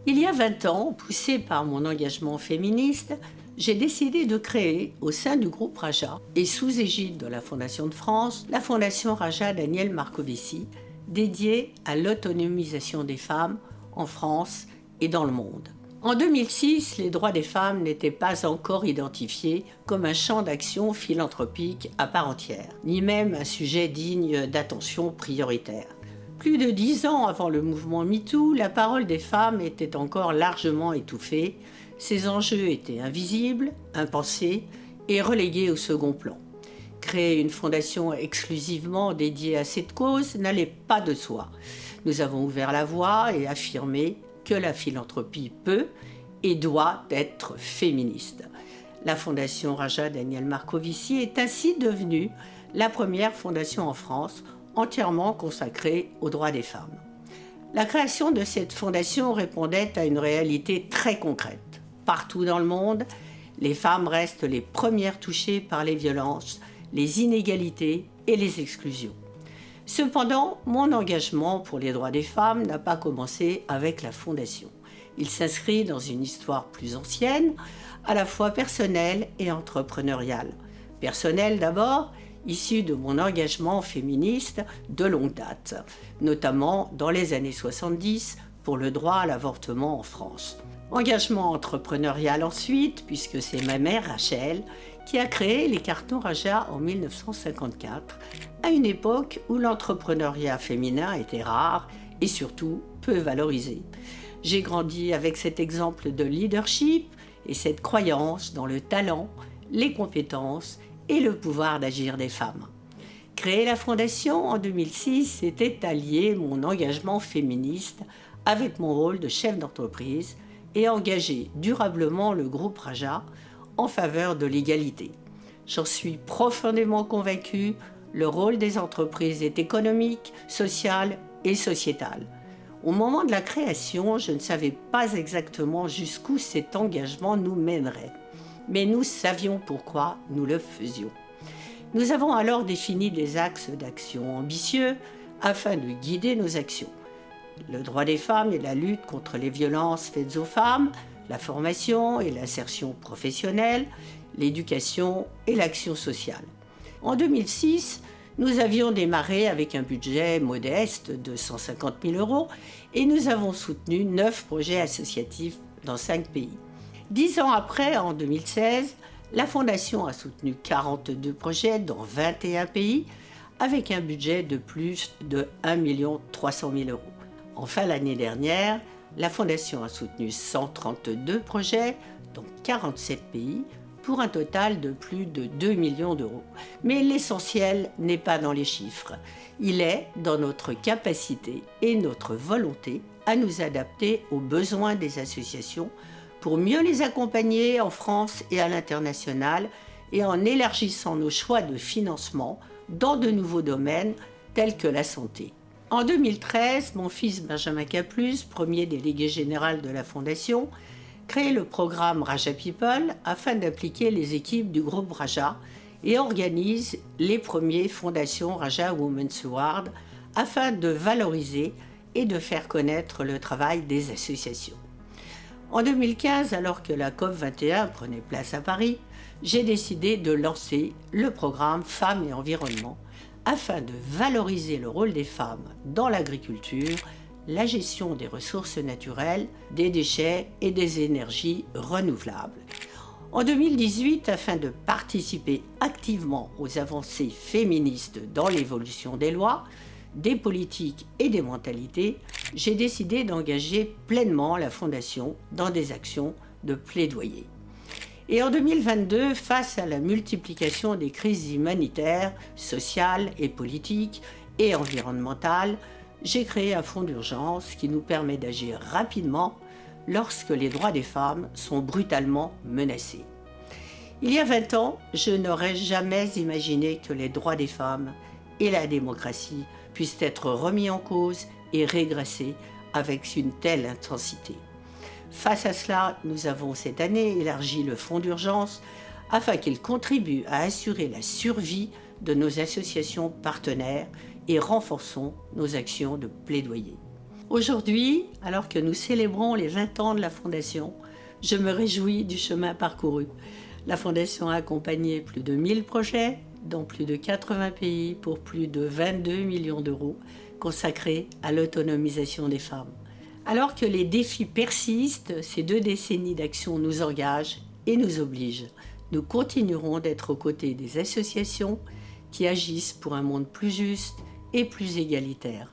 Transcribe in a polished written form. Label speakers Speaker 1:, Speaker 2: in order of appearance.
Speaker 1: Il y a 20 ans, poussée par mon engagement féministe, j'ai décidé de créer, au sein du groupe Raja et sous égide de la Fondation de France, la Fondation Raja Daniel Marcovici, dédiée à l'autonomisation des femmes en France et dans le monde. En 2006, les droits des femmes n'étaient pas encore identifiés comme un champ d'action philanthropique à part entière, ni même un sujet digne d'attention prioritaire. Plus de 10 ans avant le mouvement MeToo, la parole des femmes était encore largement étouffée. Ces enjeux étaient invisibles, impensés et relégués au second plan. Créer une fondation exclusivement dédiée à cette cause n'allait pas de soi. Nous avons ouvert la voie et affirmé que la philanthropie peut et doit être féministe. La Fondation Raja Daniel Marcovici est ainsi devenue la première fondation en France entièrement consacrée aux droits des femmes. La création de cette fondation répondait à une réalité très concrète. Partout dans le monde, les femmes restent les premières touchées par les violences, les inégalités et les exclusions. Cependant, mon engagement pour les droits des femmes n'a pas commencé avec la fondation. Il s'inscrit dans une histoire plus ancienne, à la fois personnelle et entrepreneuriale. Personnelle d'abord, issue de mon engagement féministe de longue date, notamment dans les années 70 pour le droit à l'avortement en France. Engagement entrepreneurial ensuite, puisque c'est ma mère Rachel qui a créé les cartons Raja en 1954, à une époque où l'entrepreneuriat féminin était rare et surtout peu valorisé. J'ai grandi avec cet exemple de leadership et cette croyance dans le talent, les compétences et le pouvoir d'agir des femmes. Créer la fondation en 2006, c'était allier mon engagement féministe avec mon rôle de chef d'entreprise et engager durablement le groupe Raja en faveur de l'égalité. J'en suis profondément convaincue, le rôle des entreprises est économique, social et sociétal. Au moment de la création, je ne savais pas exactement jusqu'où cet engagement nous mènerait. Mais nous savions pourquoi nous le faisions. Nous avons alors défini des axes d'action ambitieux afin de guider nos actions. Le droit des femmes et la lutte contre les violences faites aux femmes, la formation et l'insertion professionnelle, l'éducation et l'action sociale. En 2006, nous avions démarré avec un budget modeste de 150 000 € et nous avons soutenu 9 projets associatifs dans 5 pays. 10 ans après, en 2016, la Fondation a soutenu 42 projets dans 21 pays avec un budget de plus de 1 300 000 €. Enfin, l'année dernière, la Fondation a soutenu 132 projets dans 47 pays pour un total de plus de 2 millions d'euros. Mais l'essentiel n'est pas dans les chiffres. Il est dans notre capacité et notre volonté à nous adapter aux besoins des associations pour mieux les accompagner en France et à l'international et en élargissant nos choix de financement dans de nouveaux domaines tels que la santé. En 2013, mon fils Benjamin Caplus, premier délégué général de la Fondation, crée le programme Raja People afin d'impliquer les équipes du groupe Raja et organise les premiers Fondations Raja Women's Awards afin de valoriser et de faire connaître le travail des associations. En 2015, alors que la COP21 prenait place à Paris, j'ai décidé de lancer le programme Femmes et Environnement afin de valoriser le rôle des femmes dans l'agriculture, la gestion des ressources naturelles, des déchets et des énergies renouvelables. En 2018, afin de participer activement aux avancées féministes dans l'évolution des lois, des politiques et des mentalités, j'ai décidé d'engager pleinement la Fondation dans des actions de plaidoyer. Et en 2022, face à la multiplication des crises humanitaires, sociales et politiques et environnementales, j'ai créé un fonds d'urgence qui nous permet d'agir rapidement lorsque les droits des femmes sont brutalement menacés. Il y a 20 ans, je n'aurais jamais imaginé que les droits des femmes et la démocratie puissent être remis en cause et régressés avec une telle intensité. Face à cela, nous avons cette année élargi le fonds d'urgence afin qu'il contribue à assurer la survie de nos associations partenaires et renforçons nos actions de plaidoyer. Aujourd'hui, alors que nous célébrons les 20 ans de la Fondation, je me réjouis du chemin parcouru. La Fondation a accompagné plus de 1000 projets dans plus de 80 pays pour plus de 22 millions d'euros consacrés à l'autonomisation des femmes. Alors que les défis persistent, ces 2 décennies d'action nous engagent et nous obligent. Nous continuerons d'être aux côtés des associations qui agissent pour un monde plus juste et plus égalitaire.